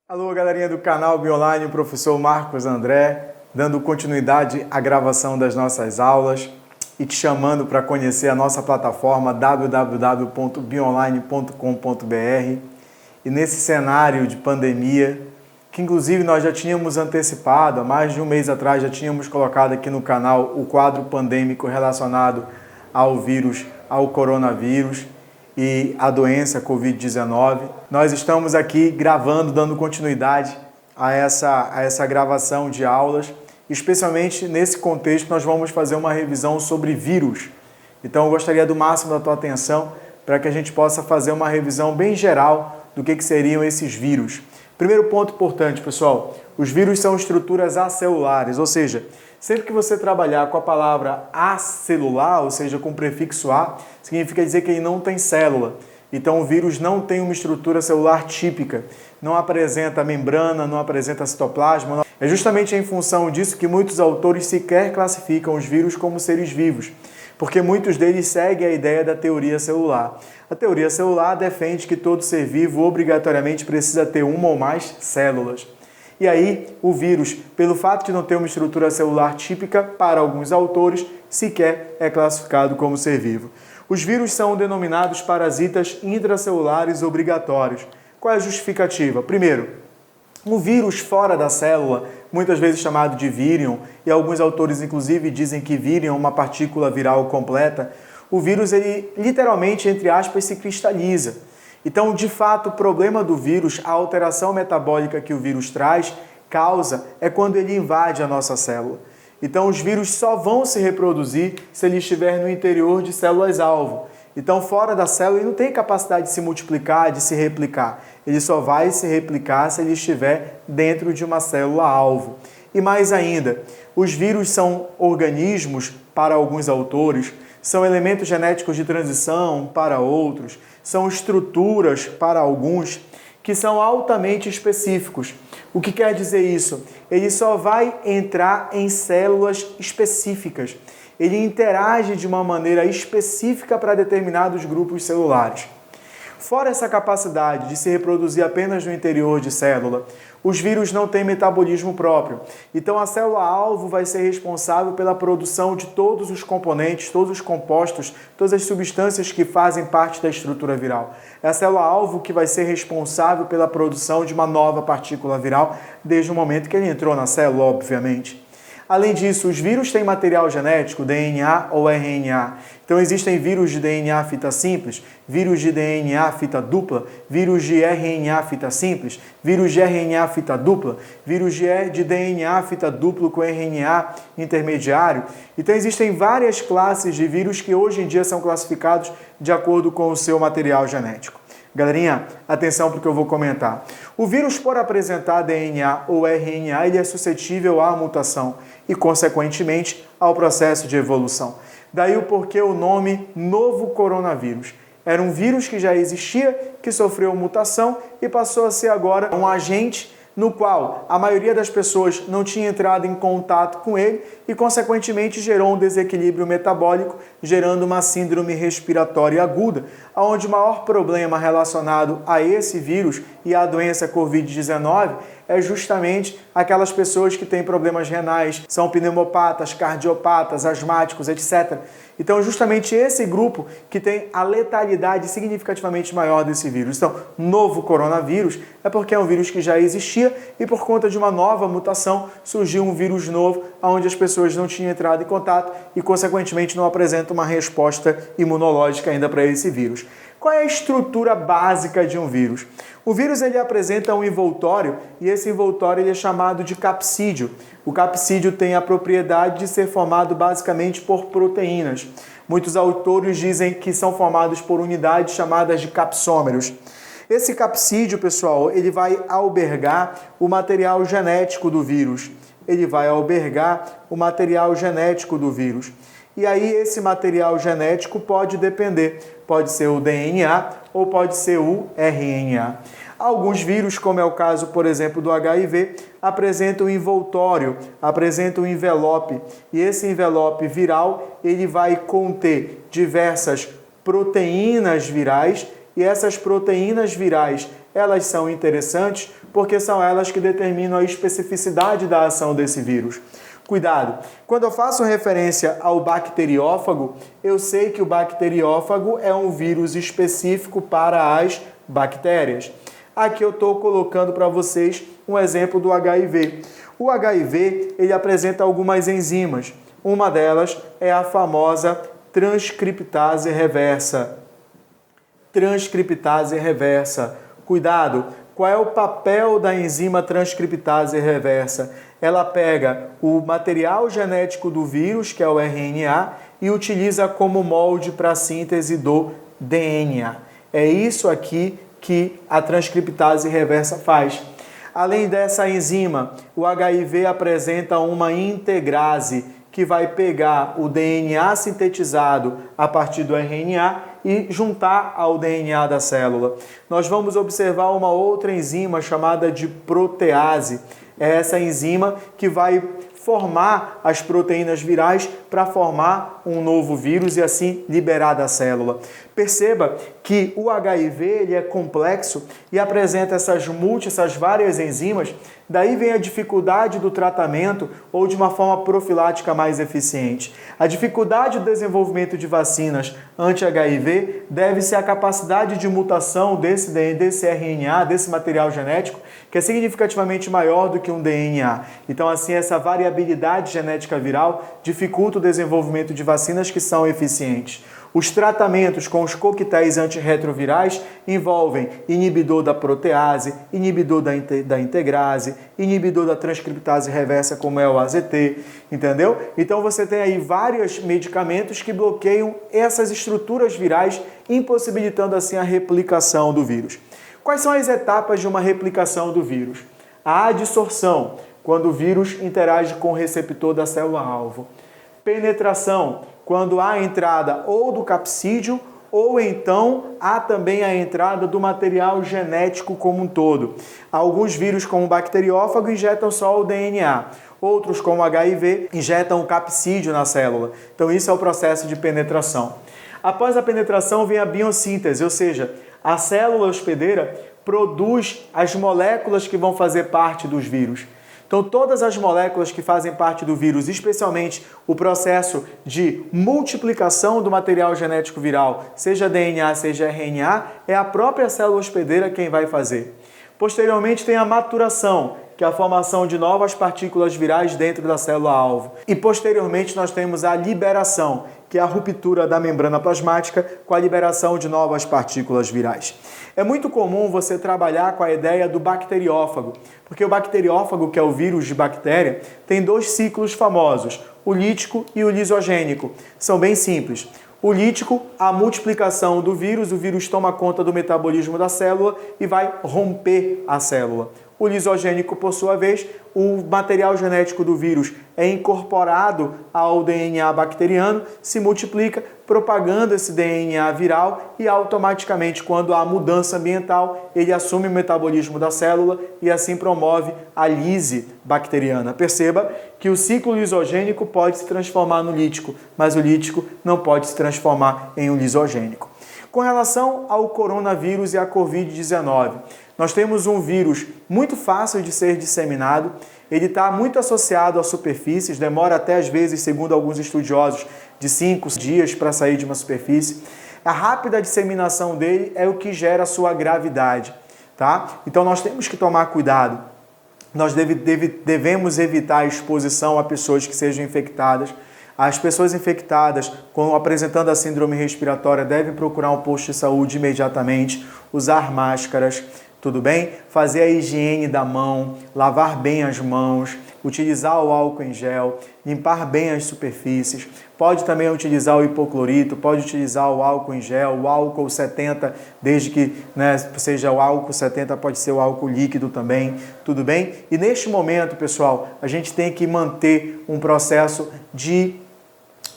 Alô, galerinha do canal Bionline, o professor Marcos André, dando continuidade à gravação das nossas aulas e te chamando para conhecer a nossa plataforma www.bionline.com.br. E nesse cenário de pandemia, que inclusive nós já tínhamos antecipado, há mais de um mês atrás já tínhamos colocado aqui no canal o quadro pandêmico relacionado ao vírus, ao coronavírus e a doença Covid-19. Nós estamos aqui gravando, dando continuidade a essa gravação de aulas, especialmente nesse contexto nós vamos fazer uma revisão sobre vírus. Então eu gostaria do máximo da tua atenção para que a gente possa fazer uma revisão bem geral do que seriam esses vírus. Primeiro ponto importante, pessoal, os vírus são estruturas acelulares, ou seja, sempre que você trabalhar com a palavra acelular, ou seja, com o prefixo A, significa dizer que ele não tem célula. Então o vírus não tem uma estrutura celular típica, não apresenta membrana, não apresenta citoplasma. É justamente em função disso que muitos autores sequer classificam os vírus como seres vivos, porque muitos deles seguem a ideia da teoria celular. A teoria celular defende que todo ser vivo obrigatoriamente precisa ter uma ou mais células. E aí, o vírus, pelo fato de não ter uma estrutura celular típica, para alguns autores, sequer é classificado como ser vivo. Os vírus são denominados parasitas intracelulares obrigatórios. Qual é a justificativa? Primeiro, um vírus fora da célula, muitas vezes chamado de vírion, e alguns autores inclusive dizem que vírion é uma partícula viral completa, o vírus, ele literalmente, entre aspas, se cristaliza. Então, de fato, o problema do vírus, a alteração metabólica que o vírus causa, é quando ele invade a nossa célula. Então, os vírus só vão se reproduzir se ele estiver no interior de células-alvo. Então, fora da célula, ele não tem capacidade de se multiplicar, de se replicar. Ele só vai se replicar se ele estiver dentro de uma célula-alvo. E mais ainda, os vírus são organismos, para alguns autores, são elementos genéticos de transição para outros, são estruturas para alguns que são altamente específicos. O que quer dizer isso? Ele só vai entrar em células específicas. Ele interage de uma maneira específica para determinados grupos celulares. Fora essa capacidade de se reproduzir apenas no interior de célula, os vírus não têm metabolismo próprio. Então a célula-alvo vai ser responsável pela produção de todos os componentes, todos os compostos, todas as substâncias que fazem parte da estrutura viral. É a célula-alvo que vai ser responsável pela produção de uma nova partícula viral desde o momento que ele entrou na célula, obviamente. Além disso, os vírus têm material genético, DNA ou RNA. Então existem vírus de DNA fita simples, vírus de DNA fita dupla, vírus de RNA fita simples, vírus de RNA fita dupla, vírus de DNA fita duplo com RNA intermediário. Então existem várias classes de vírus que hoje em dia são classificados de acordo com o seu material genético. Galerinha, atenção para o que eu vou comentar. O vírus, por apresentar DNA ou RNA, ele é suscetível à mutação e, consequentemente, ao processo de evolução. Daí o porquê o nome novo coronavírus. Era um vírus que já existia, que sofreu mutação e passou a ser agora um agente no qual a maioria das pessoas não tinha entrado em contato com ele e, consequentemente, gerou um desequilíbrio metabólico, gerando uma síndrome respiratória aguda, onde o maior problema relacionado a esse vírus e à doença Covid-19 é justamente aquelas pessoas que têm problemas renais, são pneumopatas, cardiopatas, asmáticos, etc. Então, justamente esse grupo que tem a letalidade significativamente maior desse vírus. Então, novo coronavírus é porque é um vírus que já existia e por conta de uma nova mutação surgiu um vírus novo onde as pessoas não tinham entrado em contato e, consequentemente, não apresentam uma resposta imunológica ainda para esse vírus. Qual é a estrutura básica de um vírus? O vírus ele apresenta um envoltório e esse envoltório ele é chamado de capsídeo. O capsídeo tem a propriedade de ser formado basicamente por proteínas. Muitos autores dizem que são formados por unidades chamadas de capsômeros. Esse capsídeo, pessoal, ele vai albergar o material genético do vírus. Ele vai albergar o material genético do vírus. E aí esse material genético pode depender, pode ser o DNA ou pode ser o RNA. Alguns vírus, como é o caso, por exemplo, do HIV, apresentam um envoltório, apresentam um envelope. E esse envelope viral, ele vai conter diversas proteínas virais, e essas proteínas virais, elas são interessantes porque são elas que determinam a especificidade da ação desse vírus. Cuidado, quando eu faço referência ao bacteriófago, eu sei que o bacteriófago é um vírus específico para as bactérias. Aqui eu estou colocando para vocês um exemplo do HIV. O HIV, ele apresenta algumas enzimas. Uma delas é a famosa transcriptase reversa. Transcriptase reversa. Cuidado, qual é o papel da enzima transcriptase reversa? Ela pega o material genético do vírus, que é o RNA, e utiliza como molde para a síntese do DNA. É isso aqui que a transcriptase reversa faz. Além dessa enzima, o HIV apresenta uma integrase, que vai pegar o DNA sintetizado a partir do RNA e juntar ao DNA da célula. Nós vamos observar uma outra enzima chamada de protease. É essa enzima que vai formar as proteínas virais para formar um novo vírus e assim liberar da célula. Perceba que o HIV ele é complexo e apresenta essas várias enzimas, daí vem a dificuldade do tratamento ou de uma forma profilática mais eficiente. A dificuldade do desenvolvimento de vacinas anti-HIV deve-se à capacidade de mutação desse RNA, desse material genético, que é significativamente maior do que um DNA. Então, assim, essa variabilidade genética viral dificulta o desenvolvimento de vacinas que são eficientes. Os tratamentos com os coquetéis antirretrovirais envolvem inibidor da protease, inibidor da integrase, inibidor da transcriptase reversa, como é o AZT, entendeu? Então você tem aí vários medicamentos que bloqueiam essas estruturas virais, impossibilitando assim a replicação do vírus. Quais são as etapas de uma replicação do vírus? A adsorção, quando o vírus interage com o receptor da célula-alvo. Penetração, quando há a entrada ou do capsídeo ou então há também a entrada do material genético como um todo. Alguns vírus, como o bacteriófago, injetam só o DNA. Outros, como o HIV, injetam o capsídeo na célula. Então, isso é o processo de penetração. Após a penetração vem a biossíntese, ou seja, a célula hospedeira produz as moléculas que vão fazer parte dos vírus. Então, todas as moléculas que fazem parte do vírus, especialmente o processo de multiplicação do material genético viral, seja DNA, seja RNA, é a própria célula hospedeira quem vai fazer. Posteriormente, tem a maturação, que é a formação de novas partículas virais dentro da célula-alvo. E, posteriormente, nós temos a liberação, que é a ruptura da membrana plasmática com a liberação de novas partículas virais. É muito comum você trabalhar com a ideia do bacteriófago, porque o bacteriófago, que é o vírus de bactéria, tem dois ciclos famosos, o lítico e o lisogênico. São bem simples. O lítico, a multiplicação do vírus, o vírus toma conta do metabolismo da célula e vai romper a célula. O lisogênico, por sua vez, o material genético do vírus é incorporado ao DNA bacteriano, se multiplica, propagando esse DNA viral e automaticamente, quando há mudança ambiental, ele assume o metabolismo da célula e assim promove a lise bacteriana. Perceba que o ciclo lisogênico pode se transformar no lítico, mas o lítico não pode se transformar em um lisogênico. Com relação ao coronavírus e à Covid-19, nós temos um vírus muito fácil de ser disseminado, ele está muito associado a superfícies, demora até às vezes, segundo alguns estudiosos, de 5 dias para sair de uma superfície. A rápida disseminação dele é o que gera a sua gravidade, tá? Então nós temos que tomar cuidado. Nós devemos evitar a exposição a pessoas que sejam infectadas. As pessoas infectadas, apresentando a síndrome respiratória, devem procurar um posto de saúde imediatamente, usar máscaras, tudo bem? Fazer a higiene da mão, lavar bem as mãos, utilizar o álcool em gel, limpar bem as superfícies. Pode também utilizar o hipoclorito, pode utilizar o álcool em gel, o álcool 70, desde que seja o álcool 70, pode ser o álcool líquido também, tudo bem? E neste momento, pessoal, a gente tem que manter um processo de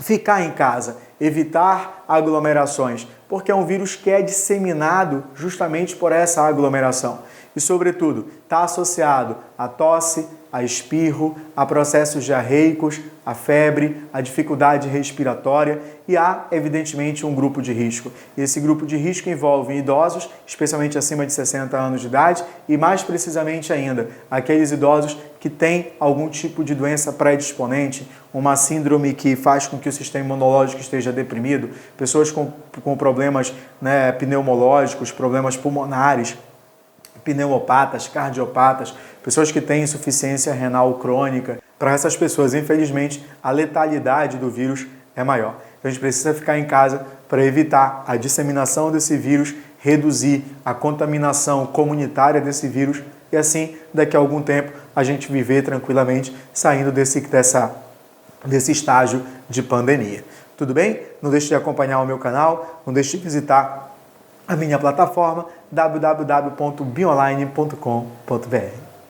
ficar em casa, evitar aglomerações, porque é um vírus que é disseminado justamente por essa aglomeração. e, sobretudo, está associado à tosse, a espirro, a processos diarreicos, a febre, a dificuldade respiratória e há, evidentemente, um grupo de risco. Esse grupo de risco envolve idosos, especialmente acima de 60 anos de idade e, mais precisamente ainda, aqueles idosos que têm algum tipo de doença predisponente, uma síndrome que faz com que o sistema imunológico esteja deprimido, pessoas com problemas pneumológicos, problemas pulmonares, pneumopatas, cardiopatas, pessoas que têm insuficiência renal crônica. Para essas pessoas, infelizmente, a letalidade do vírus é maior. Então a gente precisa ficar em casa para evitar a disseminação desse vírus, reduzir a contaminação comunitária desse vírus e assim, daqui a algum tempo, a gente viver tranquilamente saindo desse estágio de pandemia. Tudo bem? Não deixe de acompanhar o meu canal, não deixe de visitar a minha plataforma www.bionline.com.br.